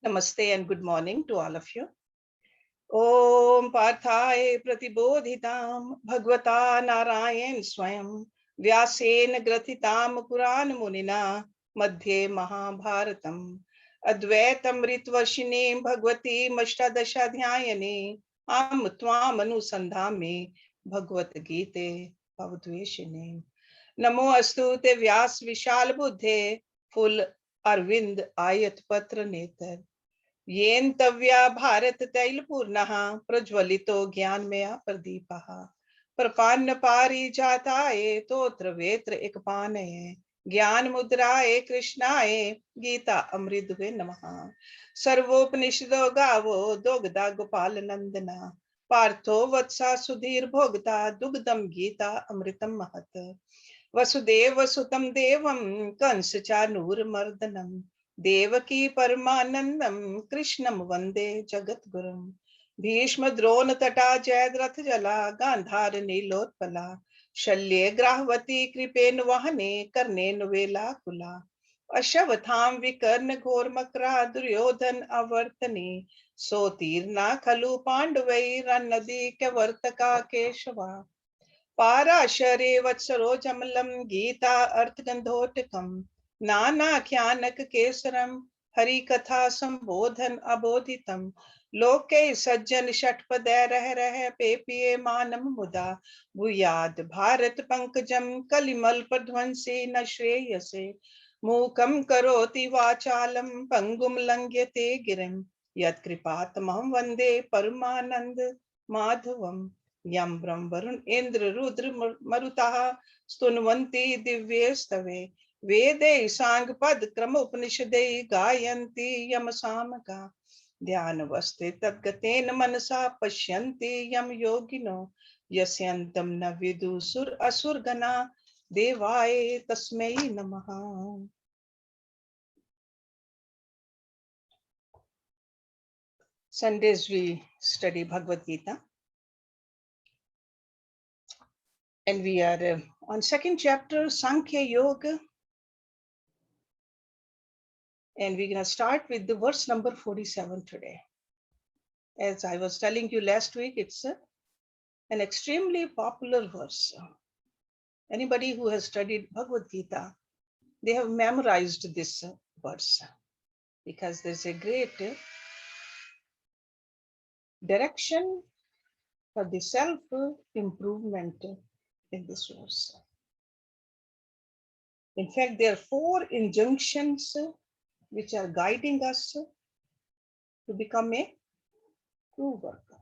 Namaste and good morning to all of you. Om Parthaye Pratibodhitam Bhagavata Narayan Swayam Vyasen Grathitam Puran Munina Madhye Mahabharatam Advaitam Ritvarshine Bhagavati Mashtadashadhyayane Am Tvam Anusandhame Bhagavad Gita Bhavadveshine Namo Astu Te Vyas Vishal Buddhe Full Arvind Ayat Patra Netar येन तव्या भारत तैलपूर्णः प्रज्वलितो ज्ञानमया प्रदीपः प्रपन्न पारिजाताय तोत्र वेत्र एकपानये ज्ञान मुद्राय कृष्णाय गीता अमृतवे नमः सर्वोपनिषदो गावो दोग्धा गोपाल नंदना पार्थो वत्सा सुधीर भोगता दुग्धम गीता अमृतम महत वसुदेव सुतम देवम कंस चानूरमर्दनम देवकी परमानंदम कृष्णम वंदे जगद्गुरुम भीष्म द्रोण तटा जयद्रथ जला गांधार नीलोत्पला शल्ये ग्राहवती कृपेन वहने कर्णेन वेलाकुला अश्वत्थाम विकर्ण घोर मकरा दुर्योधन अवर्तने सोतीर्णा खलु पांडवैरन्नदी कवर्तका केशवा पाराशरे वत्सरो जमलम गीता अर्थगंधोटकम नानाख्यानक केसरम हरि कथा संबोधन अबोधितम लोके सज्जन षटपदे रह रह पेपिये मानम मुदा भूयाद भारत पंकजम कलिमल प्रध्वंसे न श्रेयसे मूकम करोति वाचालम पंगुम लंघ्यते गिरिम यत्कृपातमहं वंदे परमानंद माधवम यम ब्रह्म वरुण इंद्र रुद्र मरुतः स्तुन्वन्ति दिव्यस्तवे वेदे सांग पद क्रम उपनिषदे गायन्ति यम सामगा ध्यानवस्थे तद्गतेन मनसा पश्यन्ति यम योगिनो यस्यन्तं न विदुसुर असुरगणा देवाय तस्मै नमः. Sundays we study Bhagavad Gita and we are on second chapter Sankhya Yoga. And we're going to start with the verse number 47 today. As I was telling you last week, it's an extremely popular verse. Anybody who has studied Bhagavad Gita, they have memorized this verse because there's a great direction for the self-improvement in this verse. In fact, there are 4 injunctions which are guiding us to become a true worker.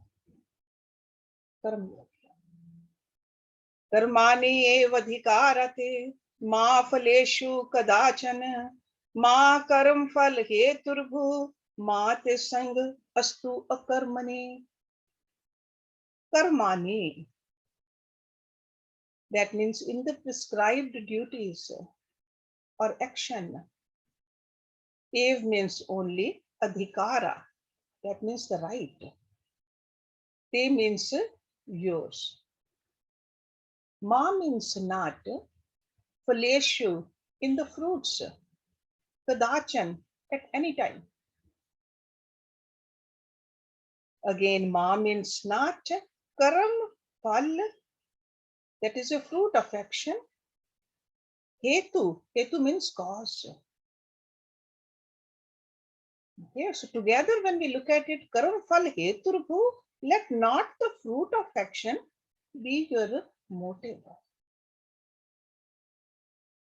karmaNyēvādhi karate ma phalēShu kadācana ma karmaphala hētur bhūr ma te saNgō astu akarmaNi. karmaNi, that means in the prescribed duties or action. Ev means only, adhikara, that means the right. Te means yours. Ma means not, phalēShu, in the fruits, kadācana, at any time. Again, ma means not, karmaphala, that is a fruit of action. Hētur, hētur means cause. Okay, so together when we look at it, karmaphala hētur bhūr, let not the fruit of action be your motive.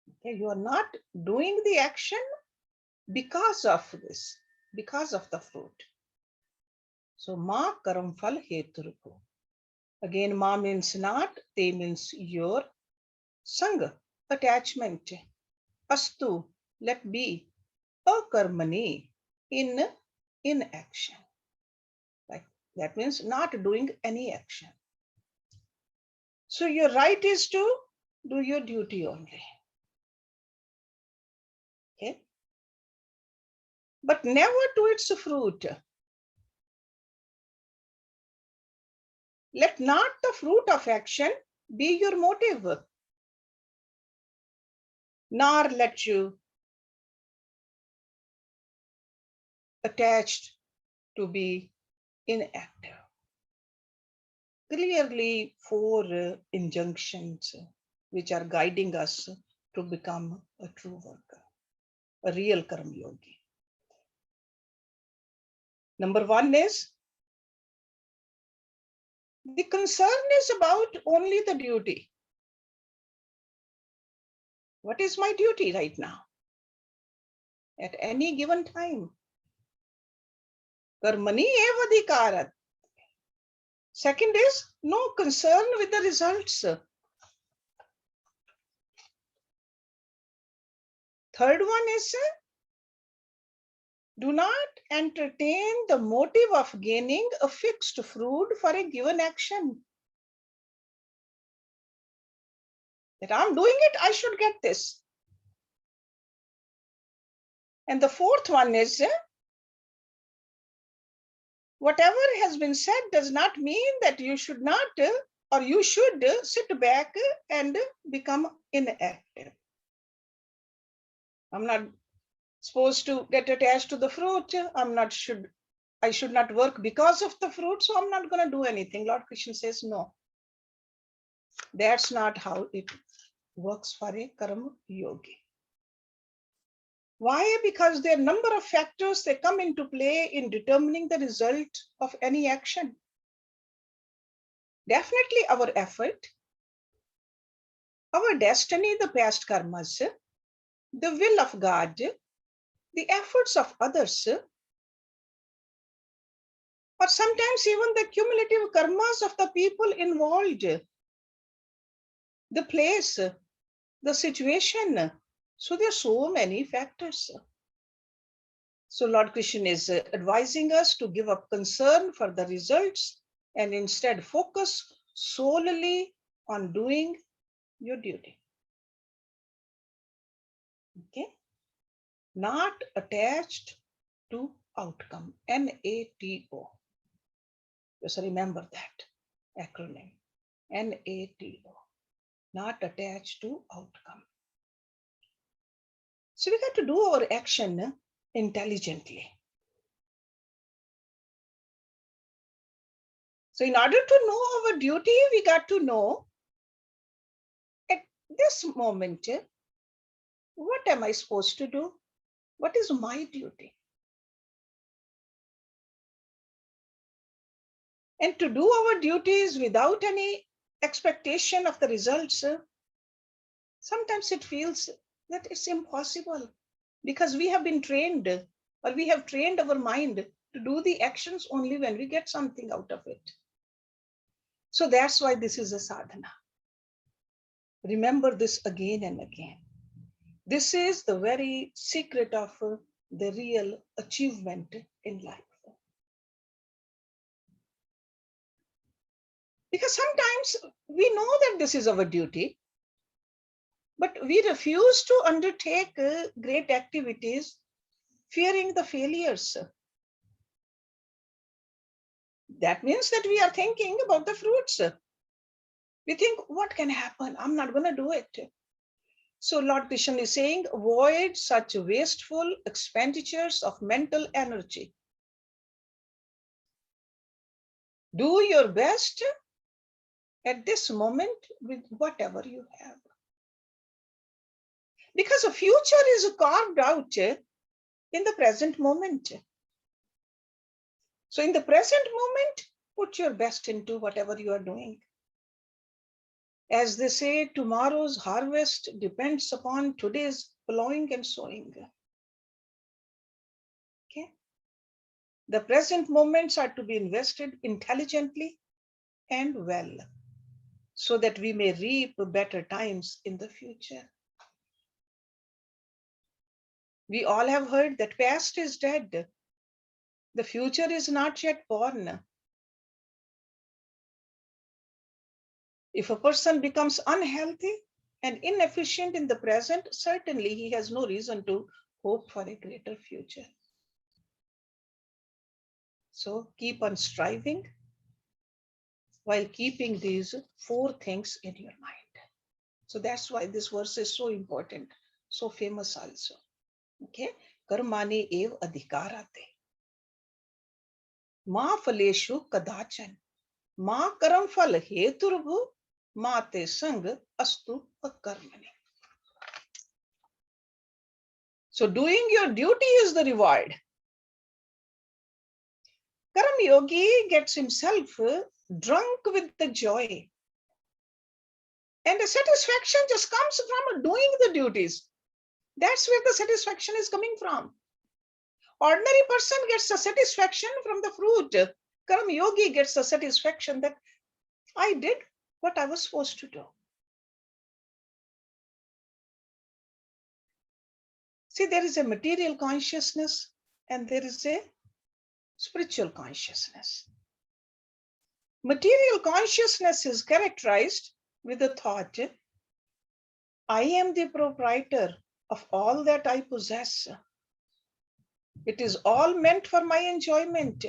Okay, you are not doing the action because of this, because of the fruit. So ma karmaphala hētur bhūr. Again, ma means not, te means your, saNgō, attachment, astu, let be, akarmaNi, in action. Like that means not doing any action. So your right is to do your duty only. Okay? But never to its fruit. Let not the fruit of action be your motive, nor let you attached to be inactive. Clearly, four injunctions which are guiding us to become a true worker, a real karma yogi. Number one is, the concern is about only the duty. What is my duty right now? At any given time. karmaNyēvādhi. Second is, no concern with the results. Third one is, do not entertain the motive of gaining a fixed fruit for a given action. That I'm doing it, I should get this. And the fourth one is, whatever has been said does not mean that you should not or you should sit back and become inactive. I'm not supposed to get attached to the fruit. I should not work because of the fruit, so I'm not going to do anything. Lord Krishna says, no. That's not how it works for a karma yogi. Why? Because there are a number of factors that come into play in determining the result of any action. Definitely our effort, our destiny, the past karmas, the will of God, the efforts of others, or sometimes even the cumulative karmas of the people involved, the place, the situation. So there are so many factors. So Lord Krishna is advising us to give up concern for the results and instead focus solely on doing your duty. Okay? Not attached to outcome. NATO. Just remember that acronym. NATO. Not attached to outcome. So we got to do our action intelligently. So in order to know our duty, we got to know at this moment, what am I supposed to do? What is my duty? And to do our duties without any expectation of the results, sometimes it feels that it's impossible because we have been trained, or we have trained our mind to do the actions only when we get something out of it. So that's why this is a sadhana. Remember this again and again. This is the very secret of the real achievement in life. Because sometimes we know that this is our duty, but we refuse to undertake great activities, fearing the failures. That means that we are thinking about the fruits. We think, what can happen? I'm not going to do it. So Lord Krishna is saying, avoid such wasteful expenditures of mental energy. Do your best at this moment with whatever you have. Because a future is carved out in the present moment. So in the present moment, put your best into whatever you are doing. As they say, tomorrow's harvest depends upon today's plowing and sowing. Okay? The present moments are to be invested intelligently and well, so that we may reap better times in the future. We all have heard that past is dead. The future is not yet born. If a person becomes unhealthy and inefficient in the present, certainly he has no reason to hope for a greater future. So keep on striving while keeping these four things in your mind. So that's why this verse is so important, so famous also. Okay, karmaNyēvādhi. Ma phalēShu kadācana. Ma karmaPhala hētur ma te saNgō astu akarmaNi. So doing your duty is the reward. Karma yogi gets himself drunk with the joy. And the satisfaction just comes from doing the duties. That's where the satisfaction is coming from. Ordinary person gets the satisfaction from the fruit. Karma yogi gets the satisfaction that I did what I was supposed to do. See, there is a material consciousness and there is a spiritual consciousness. Material consciousness is characterized with the thought, I am the proprietor of all that I possess. It is all meant for my enjoyment.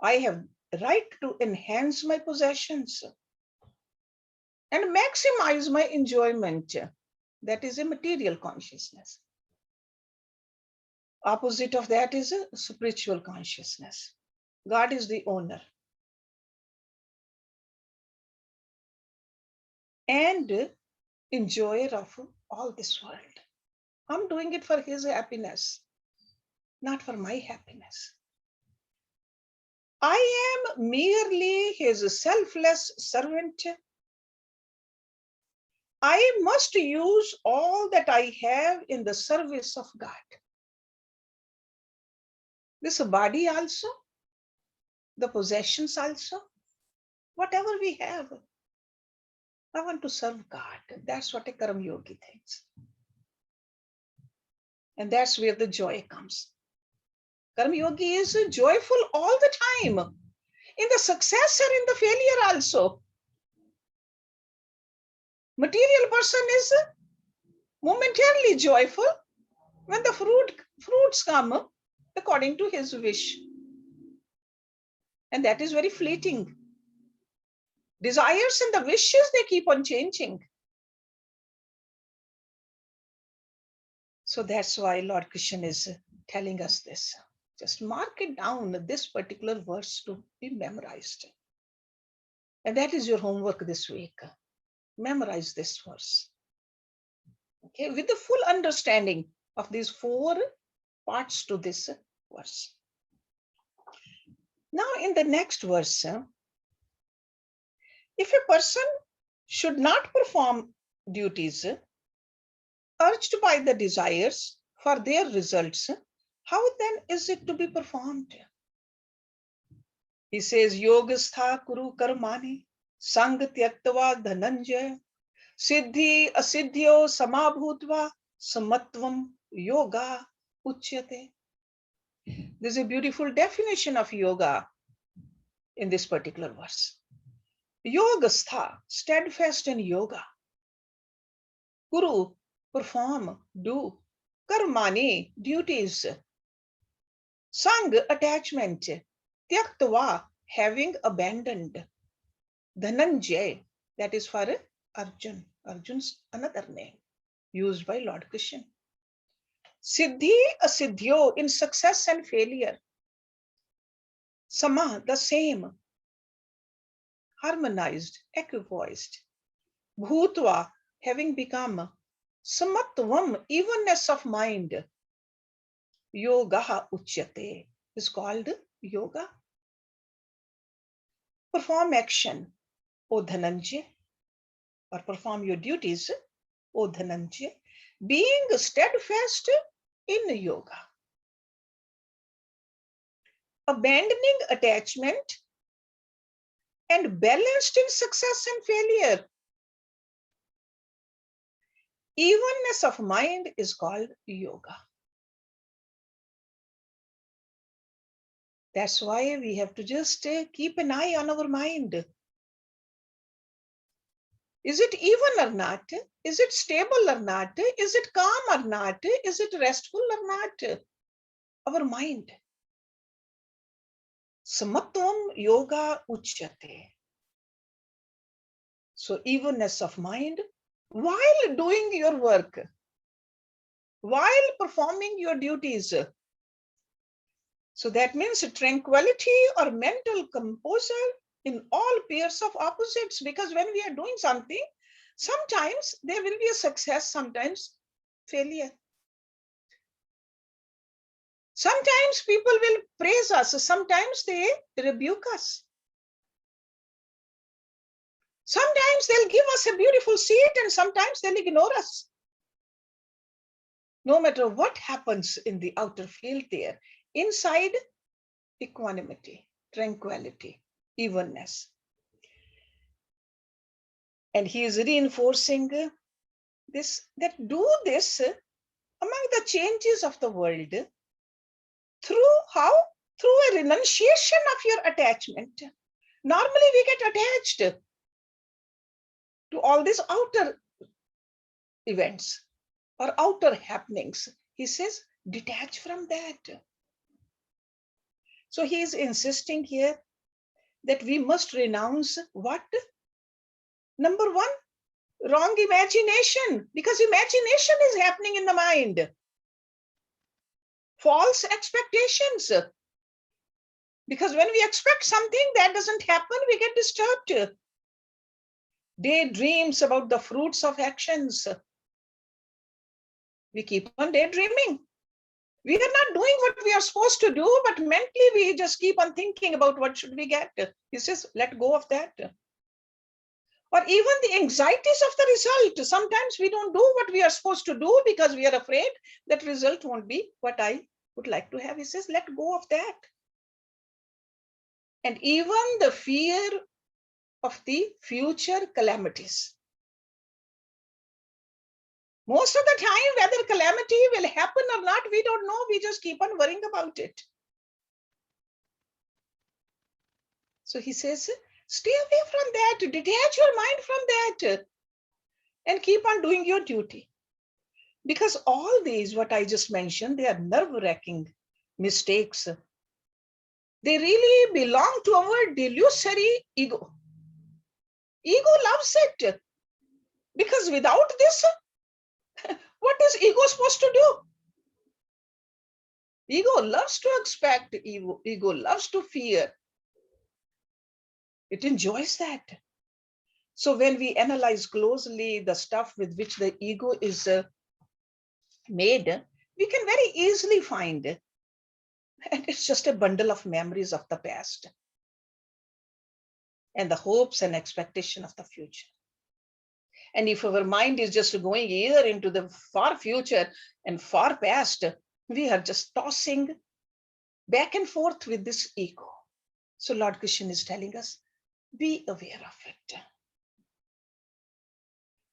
I have right to enhance my possessions and maximize my enjoyment. That is a material consciousness. Opposite of that is a spiritual consciousness. God is the owner. And enjoyer of all this world. I'm doing it for his happiness, not for my happiness. I am merely his selfless servant. I must use all that I have in the service of God. This body also, the possessions also, whatever we have, I want to serve God. That's what a karma yogi thinks. And that's where the joy comes. Karma yogi is joyful all the time, in the success or in the failure also. Material person is momentarily joyful when the fruits come according to his wish. And that is very fleeting. Desires and the wishes, they keep on changing. So that's why Lord Krishna is telling us this. Just mark it down, this particular verse to be memorized. And that is your homework this week. Memorize this verse. Okay, with the full understanding of these 4 parts to this verse. Now in the next verse, if a person should not perform duties urged by the desires for their results, how then is it to be performed? He says, Yogastha kuru karmani, saNgō tyaktva dhananjaya, siddhi asiddhyo samabhutva samatvam yoga uchyate. There's a beautiful definition of yoga in this particular verse. Yogastha, steadfast in yoga. Kuru, perform, do. Karmani, duties. saNgō, attachment. Tyaktva, having abandoned. Dhananjaya, that is for Arjun. Arjun's another name used by Lord Krishna. Siddhi asiddhyo, in success and failure. Sama, the same. Harmonized, equipoised. Bhūtva, having become. Samatvam, evenness of mind. Yoga uchyate, is called yoga. Perform action, O Dhananjaya, or perform your duties, O Dhananjaya, being steadfast in yoga. Abandoning attachment and balanced in success and failure. Evenness of mind is called yoga. That's why we have to just keep an eye on our mind. Is it even or not? Is it stable or not? Is it calm or not? Is it restful or not? Our mind. Samatvam yoga uchyate. So evenness of mind while doing your work, while performing your duties. So that means tranquility or mental composure in all pairs of opposites, because when we are doing something, sometimes there will be a success, sometimes failure. Sometimes people will praise us, sometimes they rebuke us. Sometimes they'll give us a beautiful seat and sometimes they'll ignore us. No matter what happens in the outer field there, inside, equanimity, tranquility, evenness. And he is reinforcing this, that do this among the changes of the world through how? Through a renunciation of your attachment. Normally we get attached to all these outer events or outer happenings. He says, detach from that. So he is insisting here that we must renounce what? Number one, wrong imagination, because imagination is happening in the mind. False expectations, because when we expect something that doesn't happen, we get disturbed. Daydreams about the fruits of actions. We keep on daydreaming. We are not doing what we are supposed to do, but mentally we just keep on thinking about what should we get. He says, let go of that. Or even the anxieties of the result. Sometimes we don't do what we are supposed to do because we are afraid that result won't be what I would like to have. He says, let go of that. And even the fear of the future calamities. Most of the time, whether calamity will happen or not, we don't know. We just keep on worrying about it. So he says, stay away from that, detach your mind from that, and keep on doing your duty. Because all these, what I just mentioned, they are nerve-wracking mistakes. They really belong to our delusory ego. Ego loves it. Because without this, what is ego supposed to do? Ego loves to expect, ego loves to fear. It enjoys that. So when we analyze closely the stuff with which the ego is made, we can very easily find it. And it's just a bundle of memories of the past and the hopes and expectation of the future. And if our mind is just going either into the far future and far past, we are just tossing back and forth with this ego. So Lord Krishna is telling us, be aware of it.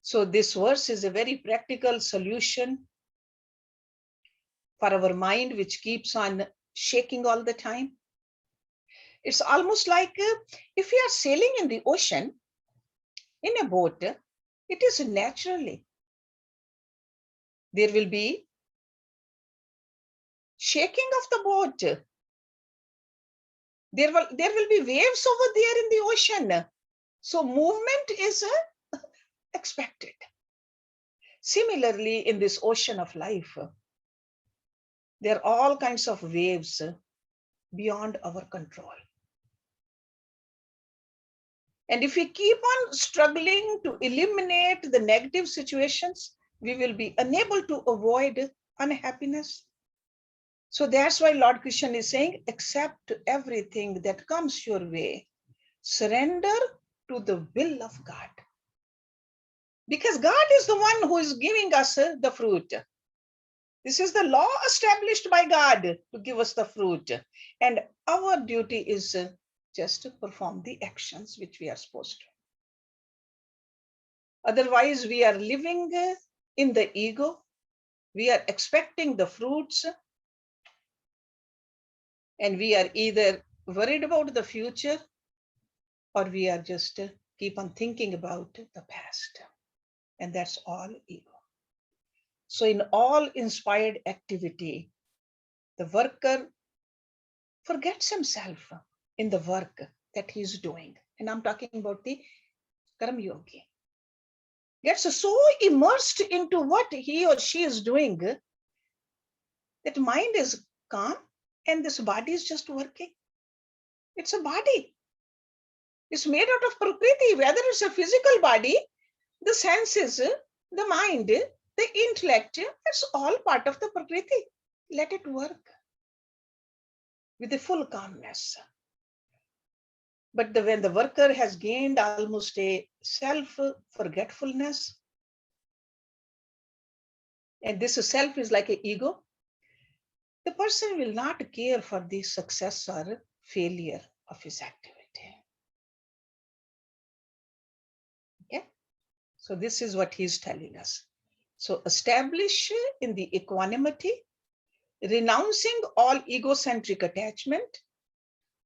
So this verse is a very practical solution for our mind, which keeps on shaking all the time. It's almost like if we are sailing in the ocean, in a boat, it is naturally. There will be shaking of the boat. There will be waves over there in the ocean. So movement is expected. Similarly, in this ocean of life, there are all kinds of waves beyond our control. And if we keep on struggling to eliminate the negative situations, we will be unable to avoid unhappiness. So that's why Lord Krishna is saying, accept everything that comes your way. Surrender to the will of God. Because God is the one who is giving us the fruit. This is the law established by God to give us the fruit. And our duty is just to perform the actions which we are supposed to. Otherwise, we are living in the ego. We are expecting the fruits. And we are either worried about the future or we are just keep on thinking about the past. And that's all ego. So in all inspired activity, the worker forgets himself in the work that he's doing. And I'm talking about the karma yogi. Gets so immersed into what he or she is doing that mind is calm, And this body is just working. It's a body. It's made out of Prakriti, whether it's a physical body, the senses, the mind, the intellect, it's all part of the Prakriti. Let it work with the full calmness. But when the worker has gained almost a self-forgetfulness, and this self is like an ego, the person will not care for the success or failure of his activity. Okay? So this is what he's telling us. So establish in the equanimity, renouncing all egocentric attachment,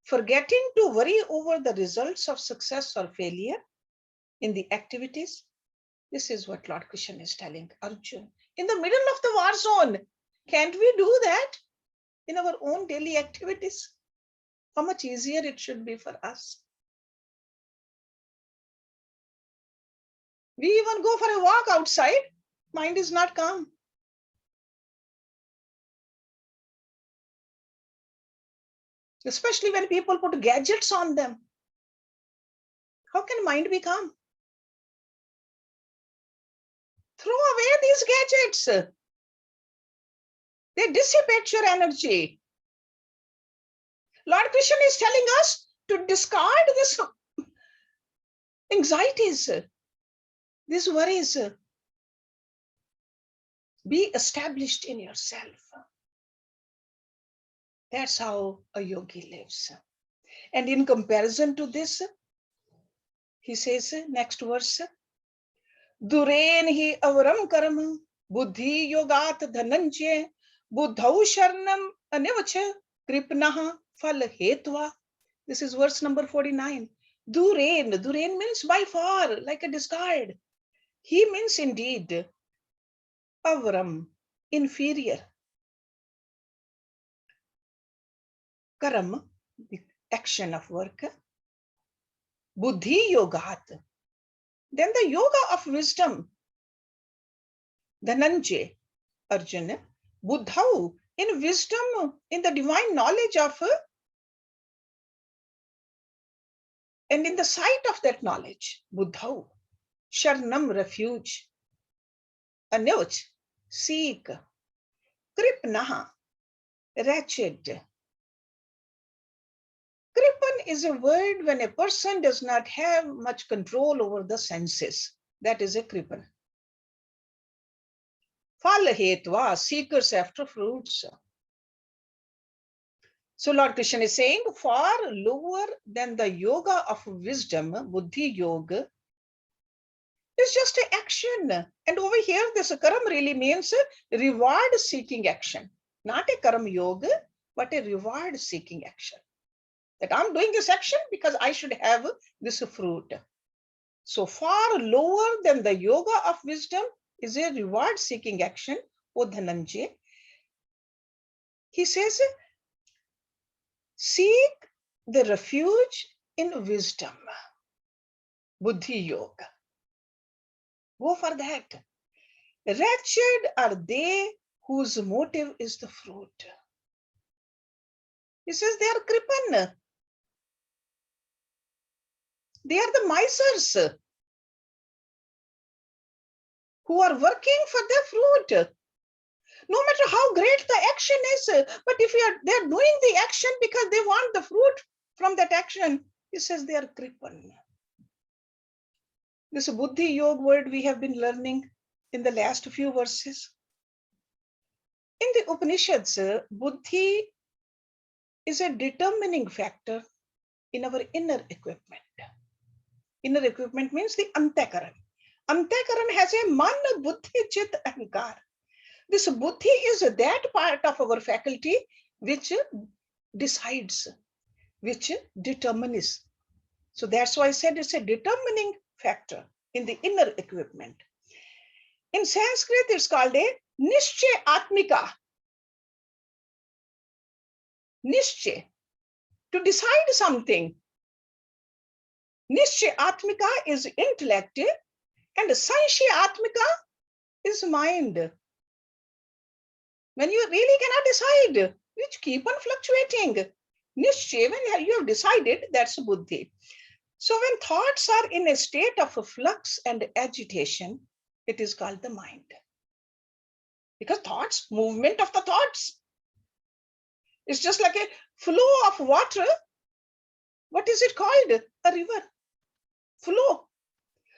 forgetting to worry over the results of success or failure in the activities. This is what Lord Krishna is telling Arjuna. In the middle of the war zone, can't we do that in our own daily activities? How much easier it should be for us. We even go for a walk outside, mind is not calm. Especially when people put gadgets on them. How can mind be calm? Throw away these gadgets. They dissipate your energy. Lord Krishna is telling us to discard this anxieties, these worries. Be established in yourself. That's how a yogi lives. And in comparison to this, he says, next verse, Duren hi avaram karma, buddhi yogat dhananjaya, buddhau sharnam anivach, kripnaha phalēShu. This is verse number 49. Duren means by far, like a discard. He means indeed avaram, inferior. Karam, the action of work. Buddhi yogat. Then the yoga of wisdom. Dhananjaya, Arjuna. Buddhau, in wisdom, in the divine knowledge of, and in the sight of that knowledge, Buddhau, Sharnam, refuge. Anivach, seek. Kripnaha, wretched. Kripan is a word when a person does not have much control over the senses. That is a kripan. phalēShu, seekers after fruits. So Lord Krishna is saying far lower than the yoga of wisdom, buddhi yoga, is just an action. And over here, this karam really means reward seeking action. Not a karam yoga, but a reward seeking action. That I'm doing this action because I should have this fruit. So far lower than the yoga of wisdom is a reward seeking action, O Dhananjaya. He says, seek the refuge in wisdom, buddhi yoga. Go for that. Wretched are they whose motive is the fruit. He says they are kripan. They are the misers who are working for the fruit. No matter how great the action is, but if they're doing the action because they want the fruit from that action, he says they are kripan. This buddhi yoga word we have been learning in the last few verses. In the Upanishads, buddhi is a determining factor in our inner equipment. Inner equipment means the antakaran. Antakaran has a man, buddhi, chit, ahankar. This buddhi is that part of our faculty which decides, which determines. So that's why I said it's a determining factor in the inner equipment. In Sanskrit, it's called a nishchay atmika. Nishchay, to decide something. Nishchay atmika is intellect and sanshya atmika is mind. When you really cannot decide, which keep on fluctuating. Nishchay, when you have decided, that's buddhi. So when thoughts are in a state of flux and agitation, it is called the mind. Because thoughts, movement of the thoughts, it's just like a flow of water. What is it called? A river. Flow.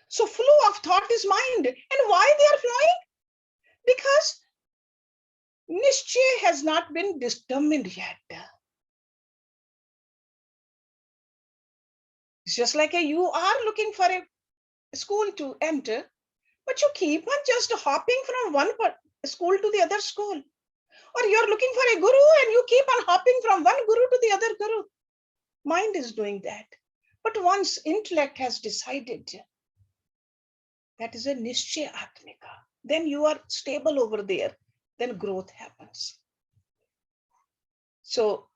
So flow of thought is mind. And why they are flowing? Because Nishchay has not been determined yet. It's just like you are looking for a school to enter, but you keep on just hopping from one school to the other school. Or you're looking for a guru and you keep on hopping from one guru to the other guru. Mind is doing that. But once intellect has decided, that is a Nishchay Atmika, then you are stable over there, then growth happens. So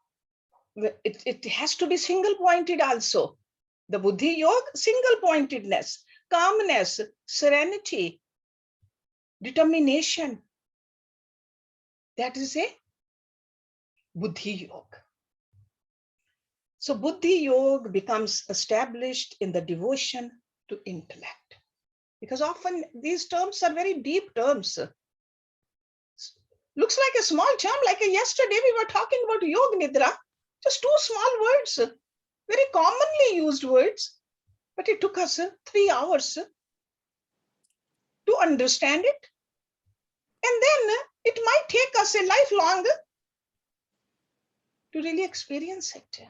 it has to be single pointed also. The Buddhi Yoga, single pointedness, calmness, serenity, determination. That is a Buddhi Yoga. So Buddhi Yoga becomes established in the devotion to intellect. Because often these terms are very deep terms. Looks like a small term, like yesterday we were talking about Yoga Nidra, just 2 small words, very commonly used words, but it took us 3 hours to understand it. And then it might take us a lifelong to really experience it.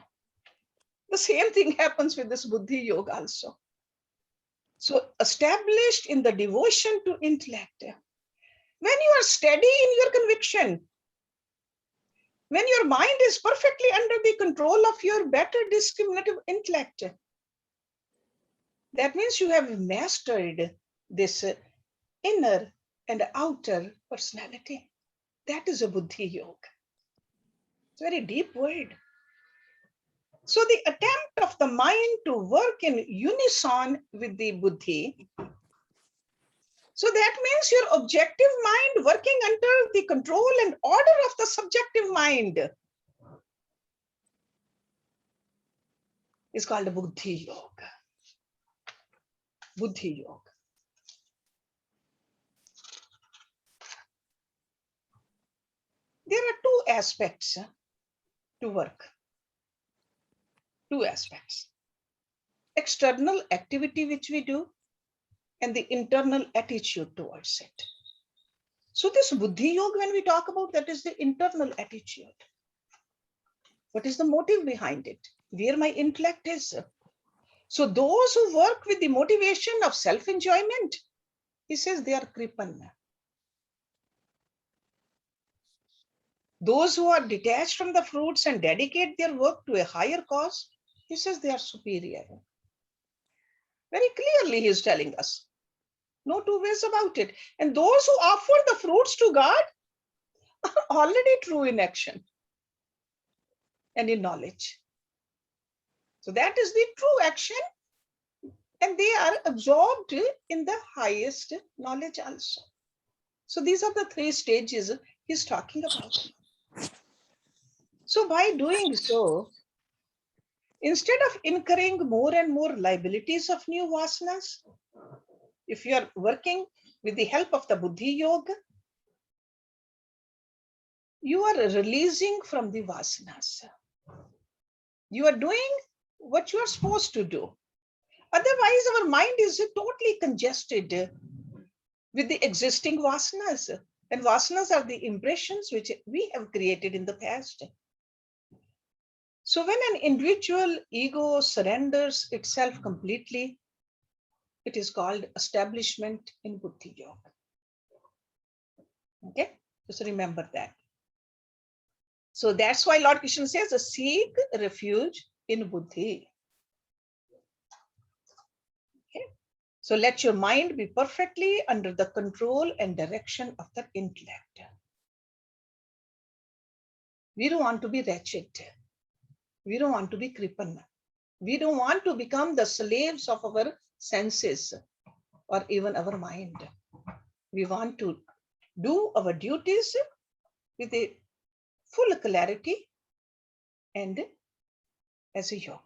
The same thing happens with this Buddhi Yoga also. So established in the devotion to intellect, when you are steady in your conviction, when your mind is perfectly under the control of your better discriminative intellect, that means you have mastered this inner and outer personality. That is a Buddhi Yoga. It's a very deep word. So the attempt of the mind to work in unison with the Buddhi, so that means your objective mind working under the control and order of the subjective mind is called a Buddhi Yoga. Buddhi Yoga. There are 2 aspects to work. 2 aspects. External activity which we do and the internal attitude towards it. So this Buddhi Yoga, when we talk about, that is the internal attitude. What is the motive behind it? Where my intellect is. So those who work with the motivation of self-enjoyment, he says they are kripanna. Those who are detached from the fruits and dedicate their work to a higher cause, he says they are superior. Very clearly he is telling us. No 2 ways about it. And those who offer the fruits to God are already true in action and in knowledge. So that is the true action, and they are absorbed in the highest knowledge also. So these are the 3 stages he's talking about. So by doing so, instead of incurring more and more liabilities of new vasanas, if you are working with the help of the Buddhi Yoga, you are releasing from the vasanas. You are doing what you are supposed to do. Otherwise, our mind is totally congested with the existing vasanas. And vasanas are the impressions which we have created in the past. So when an individual ego surrenders itself completely, it is called establishment in Buddhi Yoga. Okay, just remember that. So that's why Lord Krishna says, seek refuge in Buddhi. Okay, so let your mind be perfectly under the control and direction of the intellect. We don't want to be wretched. We don't want to be kripanna. We don't want to become the slaves of our senses or even our mind. We want to do our duties with a full clarity and as a yogi.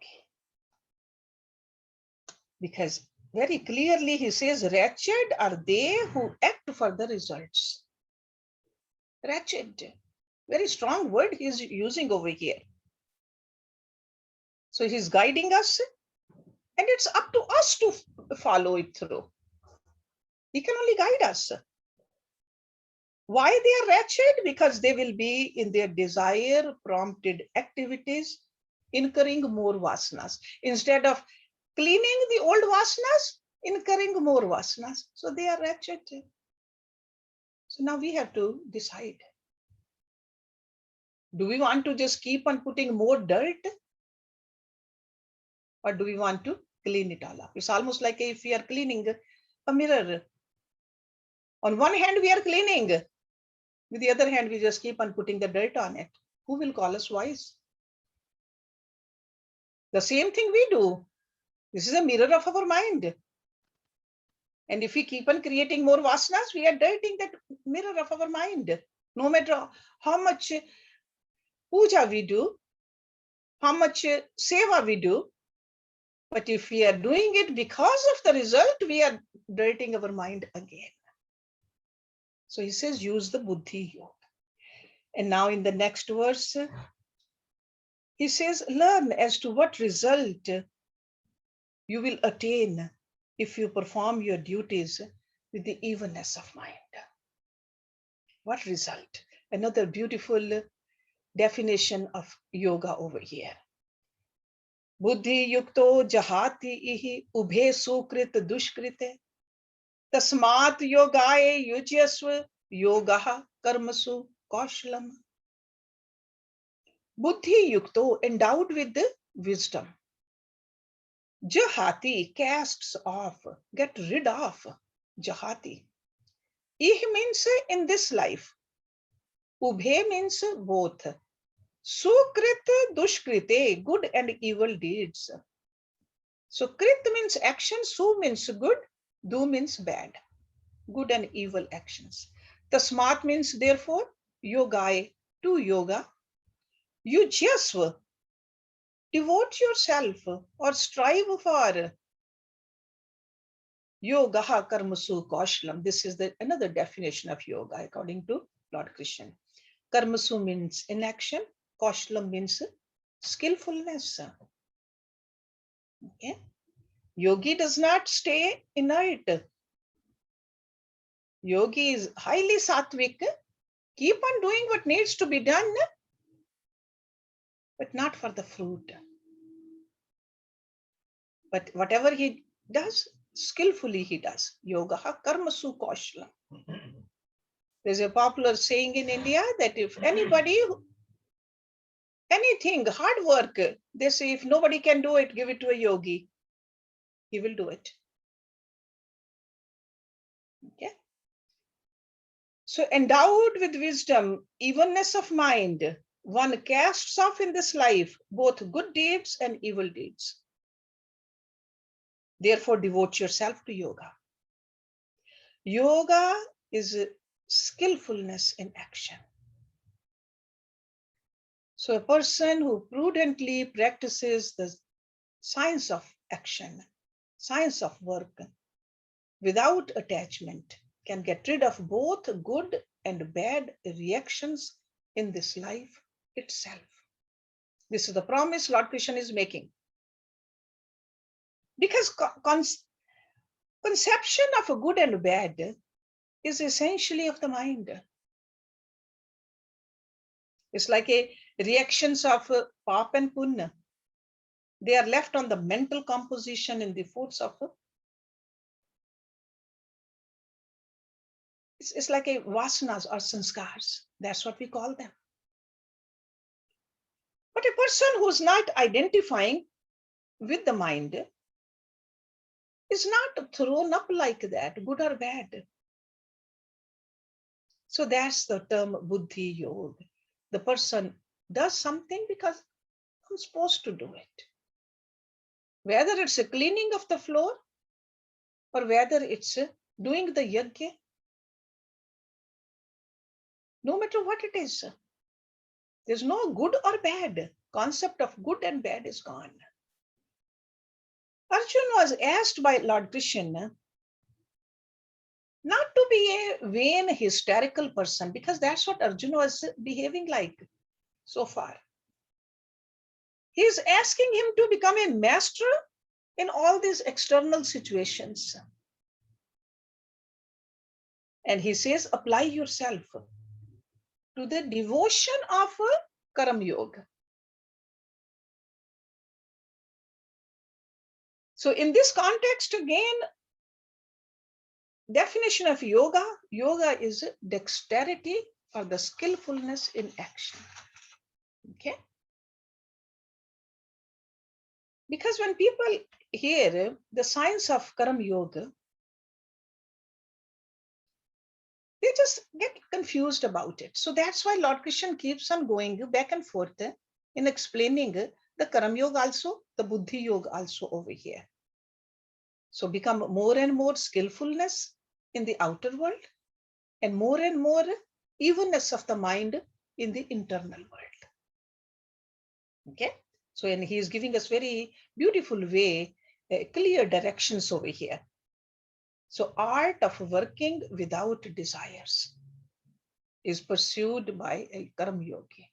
Because very clearly he says, wretched are they who act for the results. Wretched. Very strong word he is using over here. So he's guiding us, and it's up to us to follow it through. He can only guide us. Why they are wretched? Because they will be in their desire prompted activities, incurring more vasanas. Instead of cleaning the old vasanas, incurring more vasanas. So they are wretched. So now we have to decide. Do we want to just keep on putting more dirt? Or do we want to clean it all up? It's almost like if we are cleaning a mirror. On one hand, we are cleaning. With the other hand, we just keep on putting the dirt on it. Who will call us wise? The same thing we do. This is a mirror of our mind. And if we keep on creating more vasanas, we are dirtying that mirror of our mind. No matter how much puja we do, how much seva we do, but if we are doing it because of the result, we are dirtying our mind again. So he says, use the buddhi yoga. And now in the next verse, he says, learn as to what result you will attain if you perform your duties with the evenness of mind. What result? Another beautiful definition of yoga over here. Buddhi yukto jahati ihi ubhe sukrit dushkrite tasmat yogaye yujyasva yogaha karmasu kaushlam. Buddhi yukto, endowed with the wisdom. Jahati, casts off, get rid of. Jahati. Ih means in this life. Ubhe means both. Sukrit dushkrite, good and evil deeds. So krit means action, su means good, du means bad. Good and evil actions. Tasmat means therefore, yogaye, to yoga. Yujyasva, devote yourself or strive for. Yogaha karmasu kaushlam. This is another definition of yoga according to Lord Krishna. Karmasu means inaction. Kaushlam means skillfulness. Okay. Yogi does not stay inert. Yogi is highly sattvic. Keep on doing what needs to be done, but not for the fruit. But whatever he does, skillfully he does. Yogaha karmasu kaushlam. There's a popular saying in India that if anybody, anything, hard work, they say if nobody can do it, give it to a yogi. He will do it. Okay. So endowed with wisdom, evenness of mind, one casts off in this life both good deeds and evil deeds. Therefore, devote yourself to yoga. Yoga is skillfulness in action. So a person who prudently practices the science of action, science of work, without attachment, can get rid of both good and bad reactions in this life itself. This is the promise Lord Krishna is making. Because conception of a good and bad is essentially of the mind. It's like a reactions of pap and punya. They are left on the mental composition in the force of it's like a vasanas or sanskars. That's what we call them. But a person who's not identifying with the mind is not thrown up like that, good or bad. So that's the term buddhi yoga. The person does something because I'm supposed to do it. Whether it's a cleaning of the floor or whether it's doing the yajna, no matter what it is, There's no good or bad. Concept of good and bad is gone. Arjuna was asked by Lord Krishna not to be a vain, hysterical person, because that's what Arjuna was behaving like so far. He's asking him to become a master in all these external situations. And he says, apply yourself to the devotion of Karma Yoga. So in this context, again, definition of yoga, yoga is dexterity or the skillfulness in action. Okay? Because when people hear the science of Karma Yoga, they just get confused about it. So that's why Lord Krishna keeps on going back and forth in explaining the Karma Yoga also, the Buddhi Yoga also over here. So become more and more skillfulness in the outer world and more evenness of the mind in the internal world. Okay? So, and he is giving us very beautiful way, clear directions over here. So art of working without desires is pursued by a karma yogi.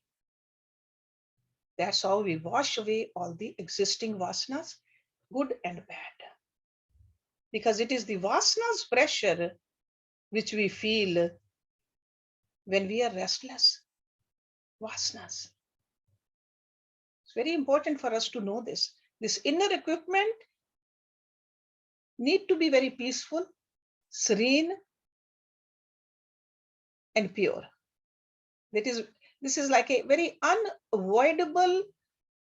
That's how we wash away all the existing vasanas, good and bad. Because it is the vasanas pressure which we feel when we are restless. Vasanas. It's very important for us to know this. This inner equipment need to be very peaceful, serene, and pure. This is like a very unavoidable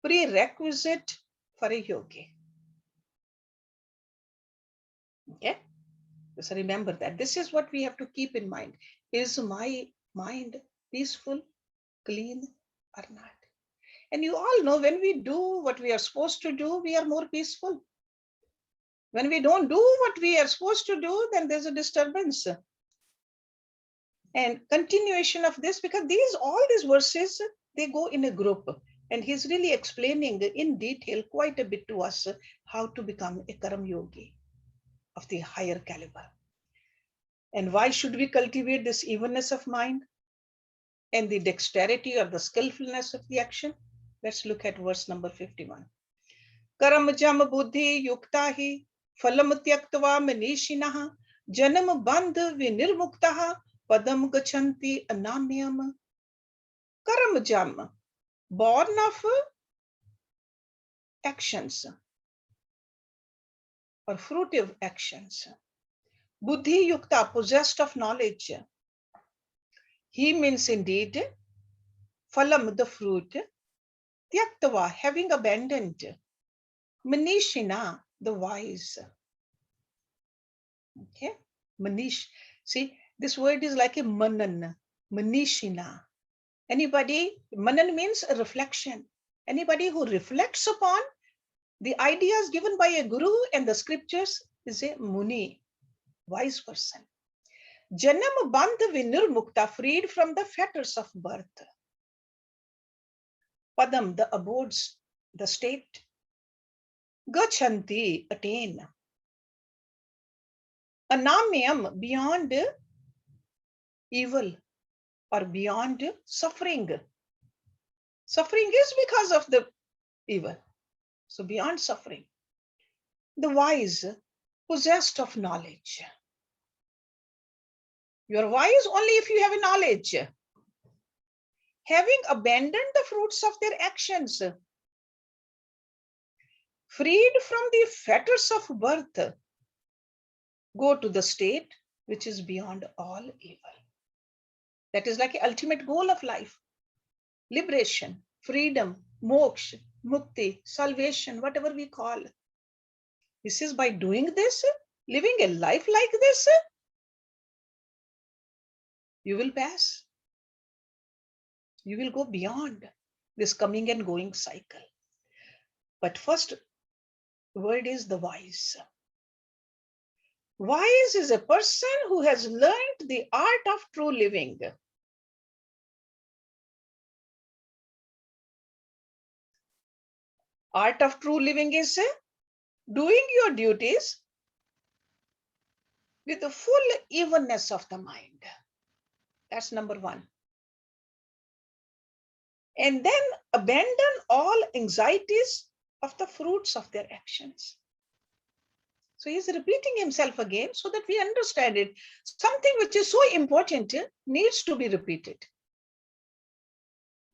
prerequisite for a yogi. Okay? So remember that. This is what we have to keep in mind. Is my mind peaceful, clean, or not? And you all know when we do what we are supposed to do, we are more peaceful. When we don't do what we are supposed to do, then there's a disturbance. And continuation of this, because all these verses, they go in a group. And he's really explaining in detail quite a bit to us how to become a karma yogi of the higher caliber. And why should we cultivate this evenness of mind and the dexterity or the skillfulness of the action? Let's look at verse number 51. Karam jam buddhi yukta hi phalam tyaktva manishinaha janam bandh vinirmuktaha padam gachanti anamyam. Karam jam, born of actions or fruitive actions. Buddhi yukta, possessed of knowledge. He means indeed phalam, the fruit. Tyaktava, having abandoned. Manishina, the wise. Okay, manish. See, this word is like a manan, manishina. Anybody, manan means a reflection. Anybody who reflects upon the ideas given by a guru and the scriptures is a muni, wise person. Janam bandha vinirmukta, freed from the fetters of birth. Padam, the abodes, the state. Gachanti, attain. Anamyam, beyond evil or beyond suffering. Suffering is because of the evil. So beyond suffering. The wise, possessed of knowledge. You are wise only if you have a knowledge. Having abandoned the fruits of their actions. Freed from the fetters of birth. Go to the state which is beyond all evil. That is like the ultimate goal of life. Liberation, freedom, moksha, mukti, salvation, whatever we call. This is by doing this, living a life like this, you will pass. You will go beyond this coming and going cycle. But first word is the wise. Wise is a person who has learned the art of true living. Art of true living is doing your duties with the full evenness of the mind. That's number one. And then abandon all anxieties of the fruits of their actions. So he's repeating himself again so that we understand it. Something which is so important needs to be repeated.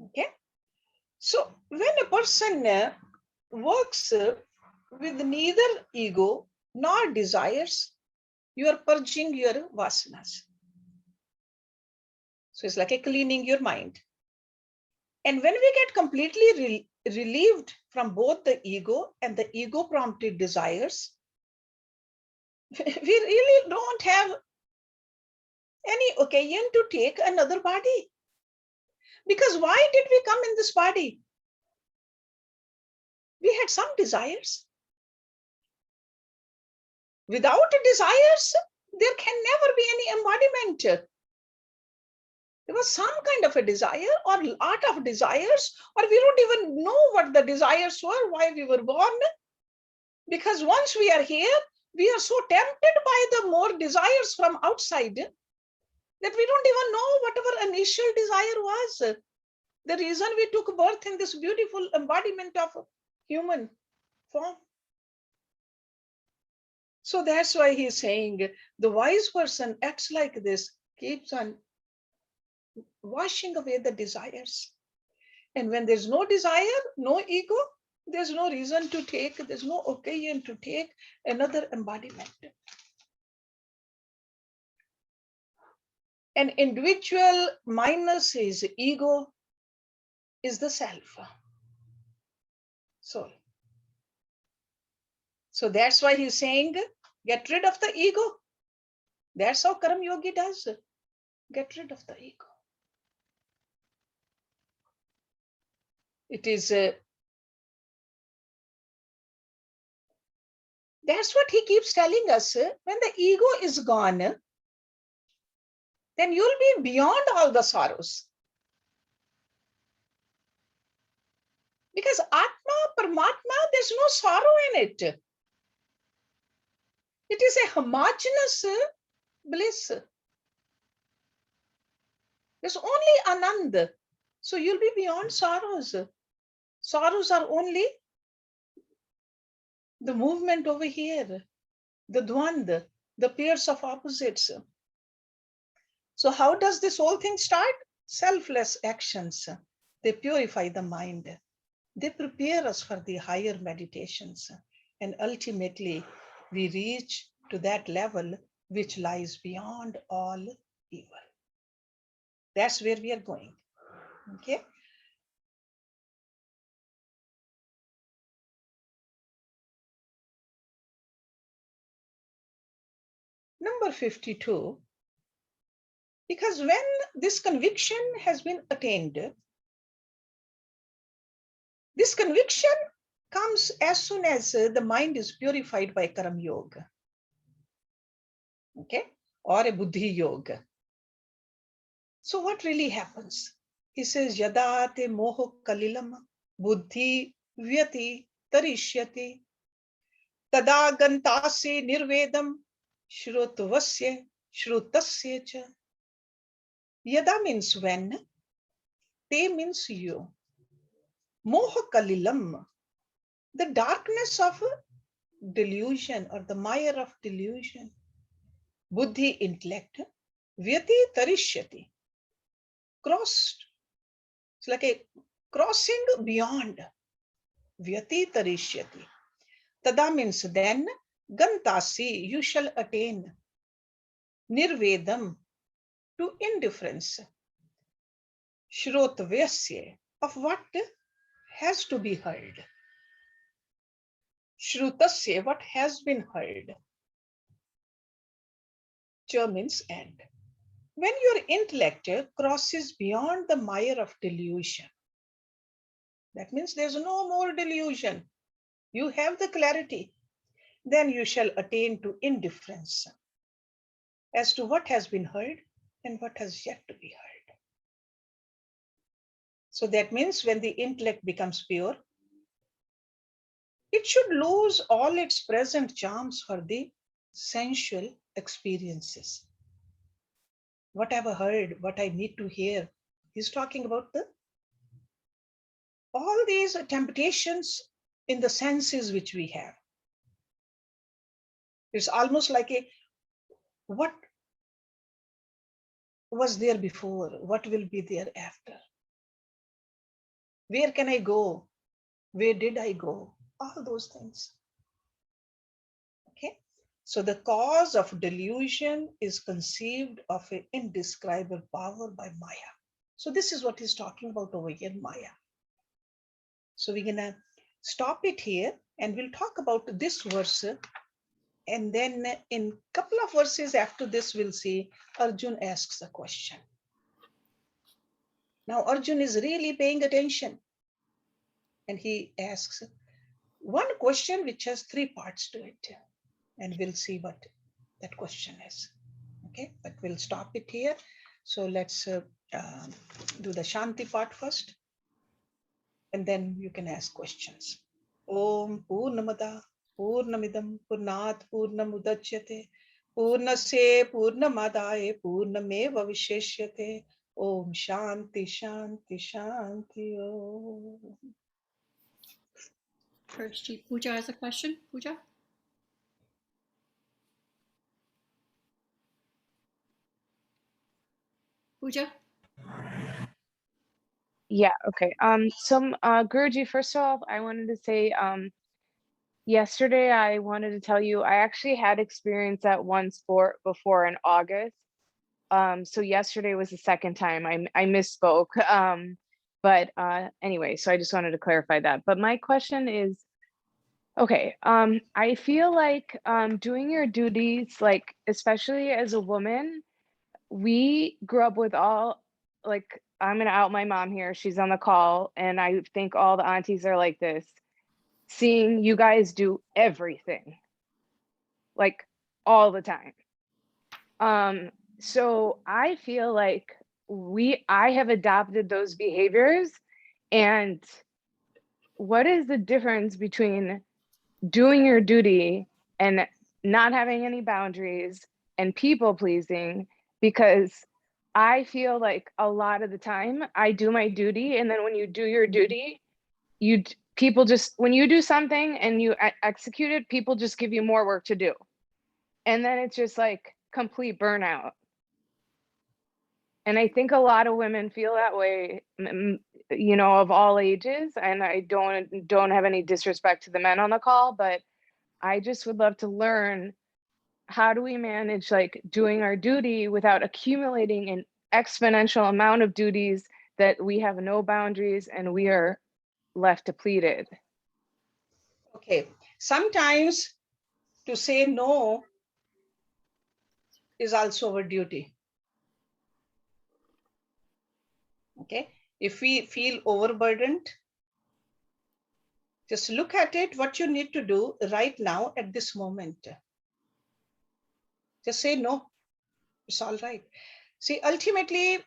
Okay. So when a person works with neither ego nor desires, you are purging your vasanas. So it's like a cleaning your mind. And when we get completely relieved from both the ego and the ego prompted desires, we really don't have any occasion to take another body. Because why did we come in this body? We had some desires. Without desires, there can never be any embodiment. There was some kind of a desire or lot of desires, or we don't even know what the desires were, why we were born. Because once we are here, we are so tempted by the more desires from outside that we don't even know what our initial desire was. The reason we took birth in this beautiful embodiment of human form. So that's why he's saying the wise person acts like this, keeps on washing away the desires. And when there's no desire, no ego, there's no reason to take, there's no occasion to take another embodiment. An individual minus his ego is the self. Soul. So that's why he's saying, get rid of the ego. That's how Karma Yogi does. Get rid of the ego. It is, that's what he keeps telling us. When the ego is gone, then you'll be beyond all the sorrows. Because Atma, Paramatma, there's no sorrow in it. It is a homogeneous bliss. There's only Anand. So you'll be beyond sorrows. Sorrows are only the movement over here, the dvand, the pairs of opposites. So how does this whole thing start? Selfless actions. They purify the mind. They prepare us for the higher meditations. And ultimately, we reach to that level which lies beyond all evil. That's where we are going. Okay. Number 52. Because when this conviction has been attained, this conviction comes as soon as the mind is purified by Karma Yoga. Okay, or a Buddhi Yoga. So what really happens? He says, Yada te moho kalilam buddhi vyati tarishyati tada gantase nirvedam shrutvasya shrutasya cha. Yada means when, te means you. Moha kalilam, the darkness of delusion or the mire of delusion. Buddhi, intellect, vyati tarishyati, crossed. It's like a crossing beyond. Vyati tarishyati. Tada means then, gantasi, you shall attain. Nirvedam, to indifference. Shrotvasya, of what has to be heard. Shrutasya, what has been heard. Cha means and. When your intellect crosses beyond the mire of delusion, that means there's no more delusion. You have the clarity. Then you shall attain to indifference as to what has been heard and what has yet to be heard. So that means when the intellect becomes pure, it should lose all its present charms for the sensual experiences. What I've heard, what I need to hear. He's talking about all these temptations in the senses which we have. It's almost like what was there before, what will be there after? Where can I go? Where did I go? All those things. Okay. So the cause of delusion is conceived of an indescribable power by Maya. So this is what he's talking about over here, Maya. So we're gonna stop it here and we'll talk about this verse. And then in a couple of verses after this, we'll see Arjun asks a question. Now Arjun is really paying attention. And he asks one question which has 3 parts to it. And we'll see what that question is. Okay, but we'll stop it here. So let's do the Shanti part first. And then you can ask questions. Om Purnamada Purnamidam Purnat Purnamudachyate Purnasya Purnamadaye Purnameva Visheshyate Om Shanti Shanti Shanti Om. First, Pooja has a question. Pooja? Pooja? Yeah, okay. Guruji, first of all, I wanted to say, yesterday I wanted to tell you, I actually had experience at one sport before in August. So yesterday was the second time I misspoke. But anyway, so I just wanted to clarify that. But my question is, okay, I feel like doing your duties, like, especially as a woman, we grew up with all, like, I'm gonna out my mom here, she's on the call, and I think all the aunties are like this, seeing you guys do everything, like, all the time. So I feel like I have adopted those behaviors, and what is the difference between doing your duty and not having any boundaries and people pleasing? Because I feel like a lot of the time I do my duty, and then when you do your duty, people just, when you do something and you execute it, people just give you more work to do, and then it's just like complete burnout. And I think a lot of women feel that way, you know, of all ages. And I don't have any disrespect to the men on the call, but I just would love to learn, how do we manage like doing our duty without accumulating an exponential amount of duties that we have no boundaries and we are left depleted? Okay, sometimes to say no is also our duty. Okay, if we feel overburdened, just look at it, what you need to do right now at this moment. Just say no, it's all right. See, ultimately,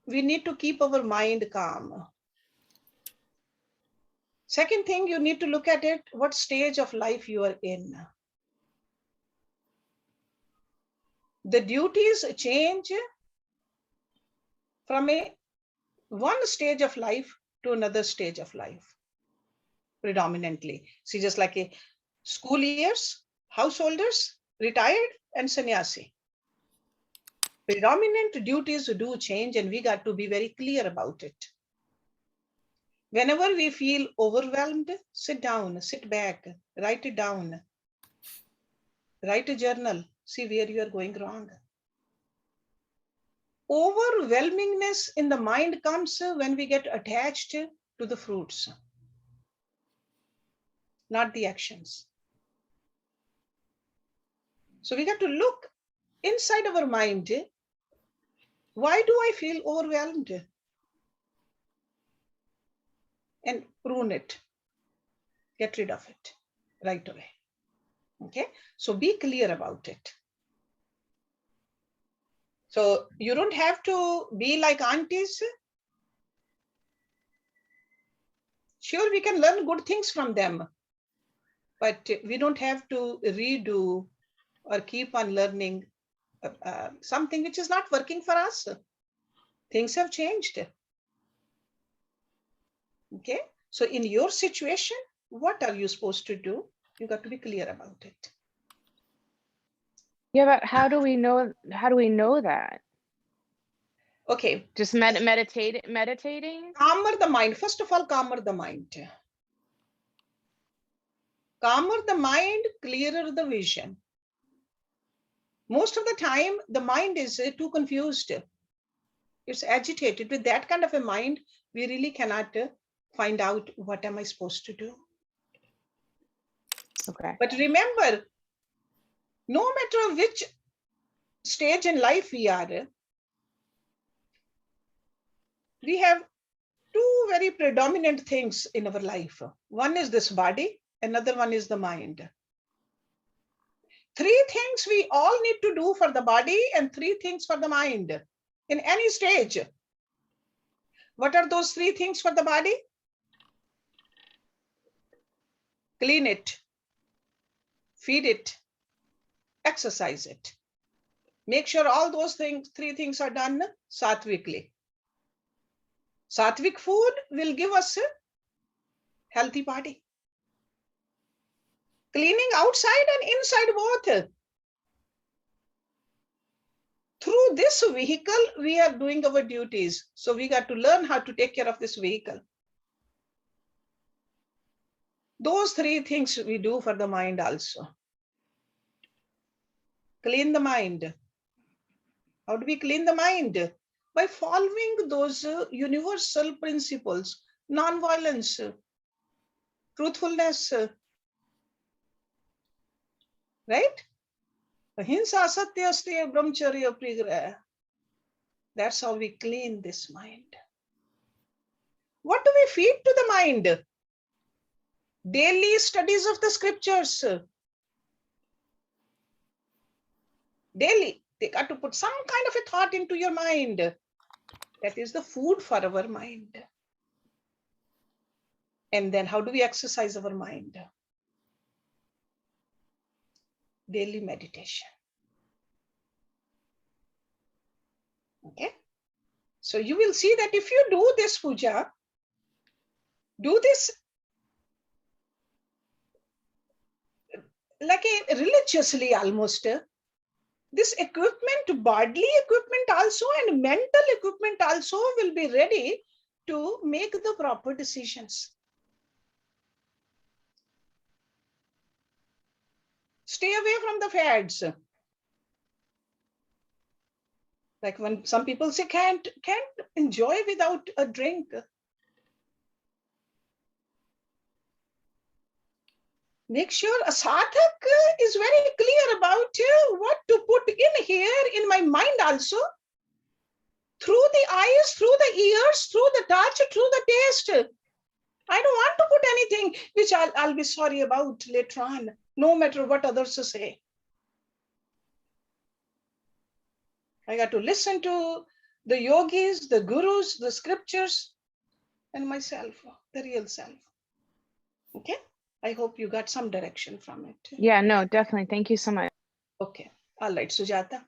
we need to keep our mind calm. Second thing, you need to look at it, what stage of life you are in. The duties change from one stage of life to another stage of life, predominantly. See, just like a school years, householders, retired, and sannyasi. Predominant duties do change, and we got to be very clear about it. Whenever we feel overwhelmed, sit down, sit back, write it down. Write a journal, see where you are going wrong. Overwhelmingness in the mind comes when we get attached to the fruits, not the actions. So we got to look inside our mind. Why do I feel overwhelmed? And prune it, get rid of it right away. Okay, so be clear about it. So you don't have to be like aunties. Sure, we can learn good things from them. but we don't have to redo or keep on learning something which is not working for us. Things have changed. Okay, so in your situation, what are you supposed to do? You got to be clear about it. Yeah, but how do we know that? Okay, Just meditating? calmer the mind. First of all, calmer the mind. Calmer the mind, clearer the vision. Most of the time, the mind is too confused. It's agitated. With that kind of a mind, we really cannot find out what am I supposed to do. Okay. But remember, no matter which stage in life we are, we have two very predominant things in our life. One is this body, another one is the mind. Three things we all need to do for the body and three things for the mind in any stage. What are those three things for the body? Clean it, feed it, exercise it. Make sure all those things, three things are done sattvically. Sattvic food will give us a healthy body. Cleaning outside and inside both. Through this vehicle, we are doing our duties. So we got to learn how to take care of this vehicle. Those three things we do for the mind also. Clean the mind. How do we clean the mind? By following those universal principles, non-violence, truthfulness, right? Ahimsa, satya, asteya, brahmacharya, prigraha. That's how we clean this mind. What do we feed to the mind? Daily studies of the scriptures. Daily, they got to put some kind of a thought into your mind. That is the food for our mind. And then how do we exercise our mind? Daily meditation. Okay. So you will see that if you do this puja, do this like a religiously almost, this equipment, bodily equipment also and mental equipment also will be ready to make the proper decisions. Stay away from the fads. Like when some people say can't enjoy without a drink. Make sure a sadhak is very clear about what to put in here in my mind also. Through the eyes, through the ears, through the touch, through the taste. I don't want to put anything which I'll be sorry about later on, no matter what others say. I got to listen to the yogis, the gurus, the scriptures, and myself, the real self. Okay? I hope you got some direction from it. Yeah, no, definitely. Thank you so much. Okay. All right, Sujata.